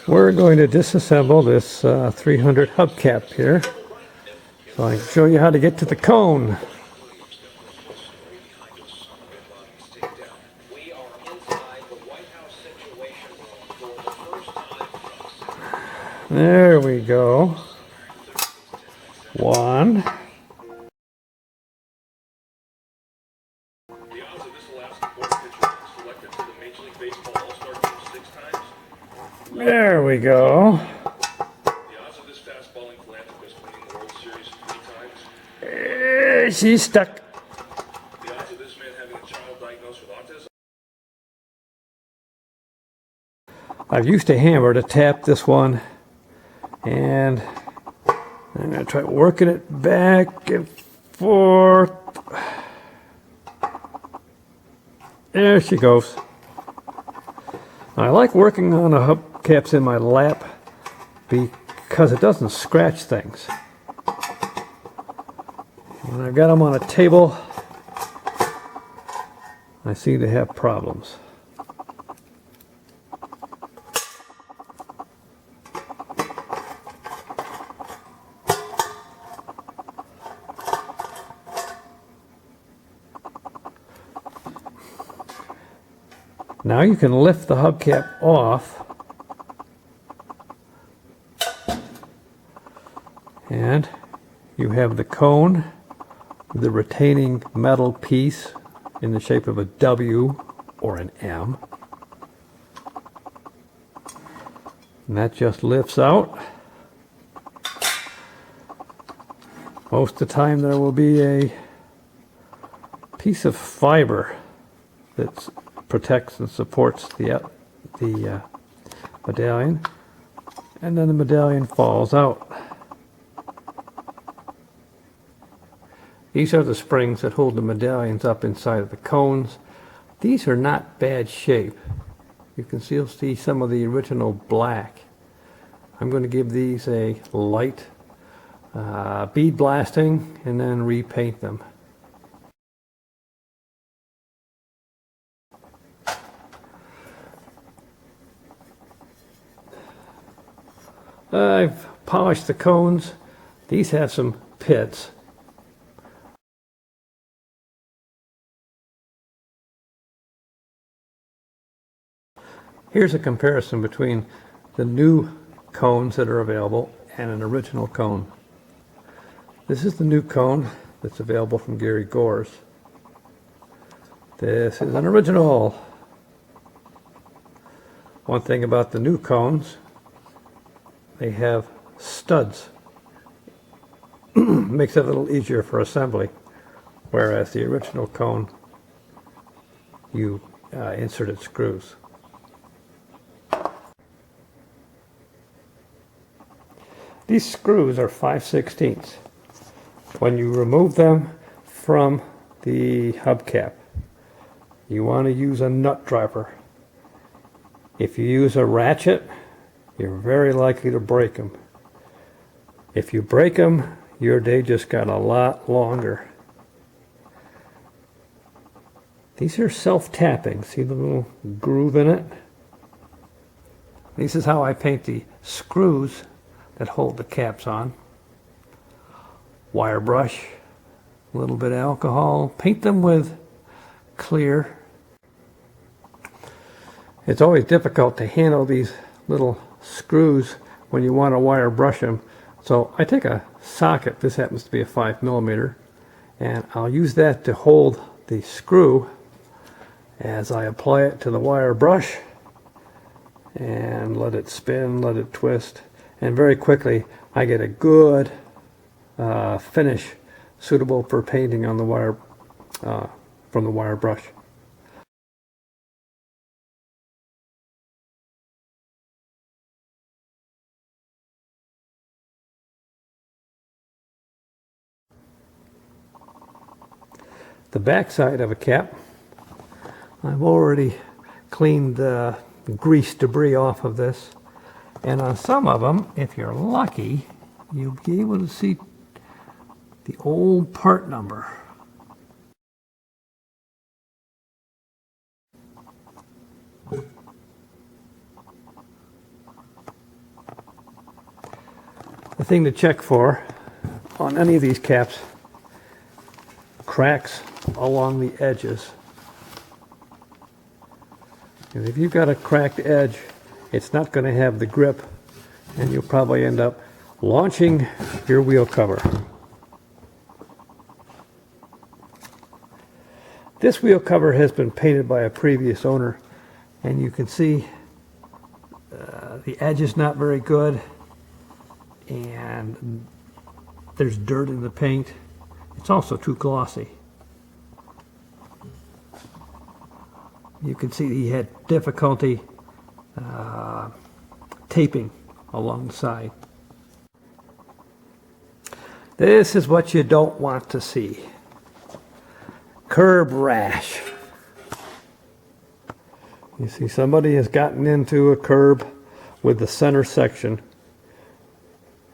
We're going to disassemble this 300 hubcap here, so I can show you how to get to the cone. There we go. One. There we go. She's stuck. I've used a hammer to tap this one, and I'm going to try working it back and forth. There she goes. I like working on the hubcaps in my lap because it doesn't scratch things. When I've got them on a table, I seem to have problems. Now you can lift the hubcap off, and you have the cone with the retaining metal piece in the shape of a W or an M. And that just lifts out. Most of the time there will be a piece of fiber that protects and supports the medallion, and then the medallion falls out. These are the springs that hold the medallions up inside of the cones. These are not bad shape. You can still see some of the original black. I'm going to give these a light bead blasting and then repaint them. I've polished the cones. These have some pits. Here's a comparison between the new cones that are available and an original cone. This is the new cone that's available from Gary Gore's. This is an original. One thing about the new cones, they have studs. Makes it a little easier for assembly, whereas the original cone, you inserted screws. These screws are 5/16. When you remove them from the hubcap, you want to use a nut driver. If you use a ratchet, you're very likely to break them. If you break them, your day just got a lot longer. These are self-tapping. See the little groove in it? This is how I paint the screws that hold the caps on. Wire brush, a little bit of alcohol, paint them with clear. It's always difficult to handle these little screws when you want to wire brush them. So I take a socket, this happens to be a 5mm, and I'll use that to hold the screw as I apply it to the wire brush and let it spin, let it twist. And very quickly I get a good finish suitable for painting on the wire from the wire brush. The back side of a cap, I've already cleaned the grease debris off of this. And on some of them, if you're lucky, you'll be able to see the old part number. thing to check for on any of these caps, cracks along the edges. And if you've got a cracked edge, it's not going to have the grip, and you'll probably end up launching your wheel cover. This wheel cover has been painted by a previous owner, and you can see the edge is not very good, and there's dirt in the paint. It's also too glossy. You can see he had difficulty taping along the side. This is what you don't want to see. Curb rash. You see, somebody has gotten into a curb with the center section,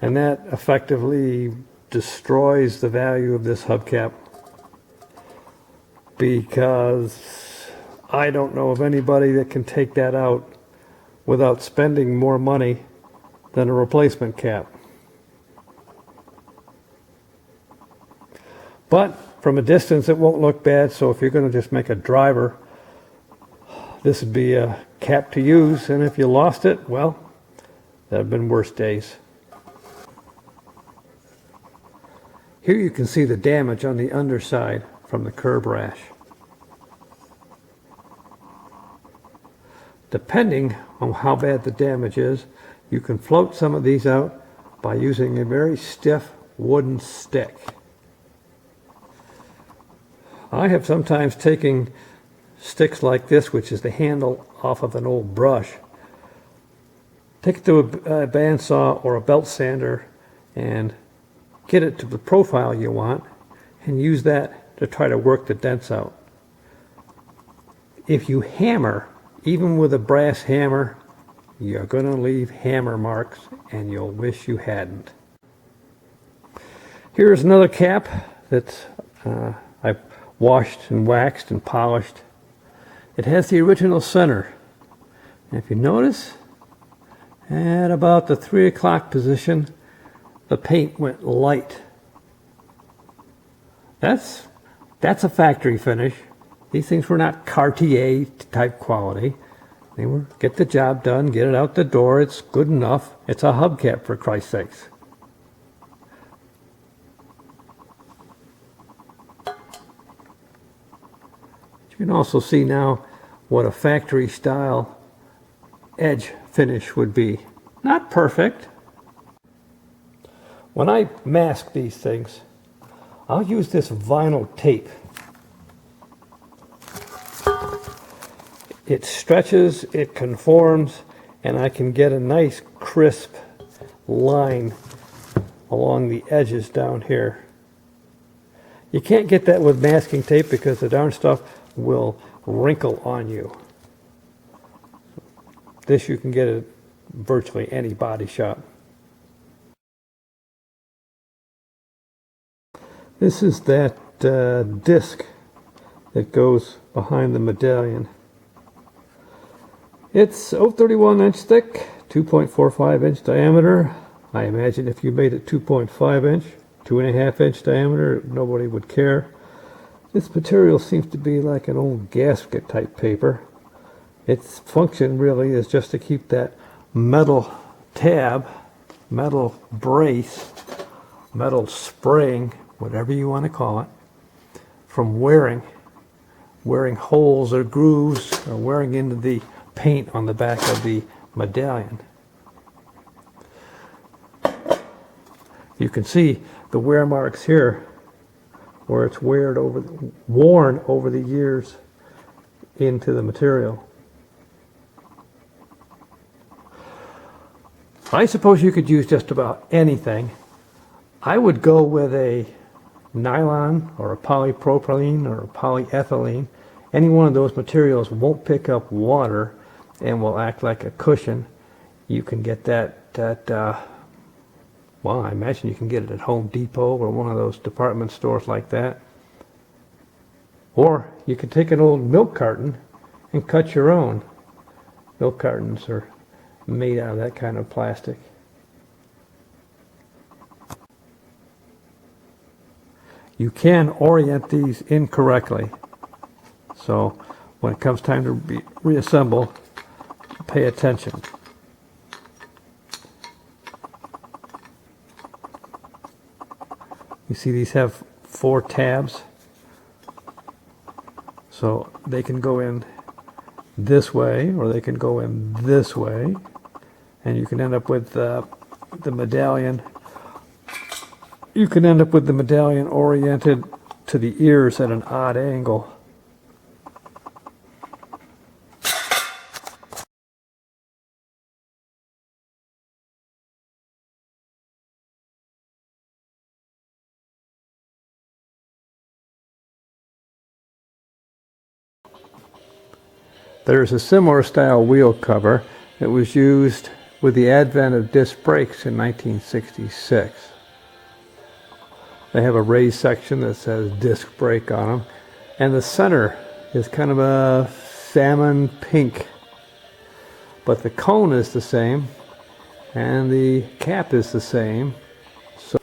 and that effectively destroys the value of this hubcap, because I don't know of anybody that can take that out without spending more money than a replacement cap. But from a distance it won't look bad, so if you're going to just make a driver, this would be a cap to use, and if you lost it, well, that have been worse days. Here you can see the damage on the underside from the curb rash. Depending on how bad the damage is, you can float some of these out by using a very stiff wooden stick. I have sometimes taken sticks like this, which is the handle off of an old brush, take it to a bandsaw or a belt sander and get it to the profile you want, and use that to try to work the dents out. If you hammer, even with a brass hammer, you're going to leave hammer marks, and you'll wish you hadn't. Here's another cap that I've washed and waxed and polished. It has the original center. And if you notice, at about the 3 o'clock position, the paint went light. That's a factory finish. These things were not Cartier type quality. They were get the job done, get it out the door, it's good enough. It's a hubcap, for Christ's sakes. You can also see now what a factory style edge finish would be. Not perfect. When I mask these things, I'll use this vinyl tape. It stretches, it conforms, and I can get a nice crisp line along the edges down here. You can't get that with masking tape because the darn stuff will wrinkle on you. This you can get at virtually any body shop. This is that disc that goes behind the medallion. It's 0.31 inch thick, 2.45 inch diameter. I imagine if you made it 2.5 inch, 2.5 inch diameter, nobody would care. This material seems to be like an old gasket type paper. Its function really is just to keep that metal tab, metal brace, metal spring, whatever you want to call it, from wearing holes or grooves or wearing into the paint on the back of the medallion. You can see the wear marks here where it's worn over the years into the material. I suppose you could use just about anything. I would go with a nylon or a polypropylene or a polyethylene. Any one of those materials won't pick up water and will act like a cushion. You can get that well, I imagine you can get it at Home Depot or one of those department stores like that. Or you could take an old milk carton and cut your own. Milk cartons are made out of that kind of plastic. You can orient these incorrectly. So when it comes time to reassemble, pay attention. You see these have 4 tabs. So they can go in this way or they can go in this way. And you can end up with the medallion. You can end up with the medallion oriented to the ears at an odd angle. There's a similar style wheel cover that was used with the advent of disc brakes in 1966. They have a raised section that says disc brake on them, and the center is kind of a salmon pink, but the cone is the same and the cap is the same. So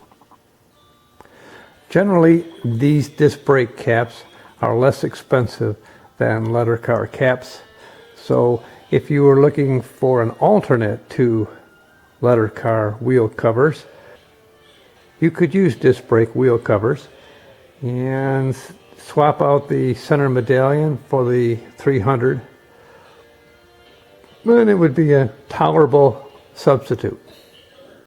generally these disc brake caps are less expensive than letter car caps. So if you were looking for an alternate to letter car wheel covers, you could use disc brake wheel covers and swap out the center medallion for the 300, and it would be a tolerable substitute.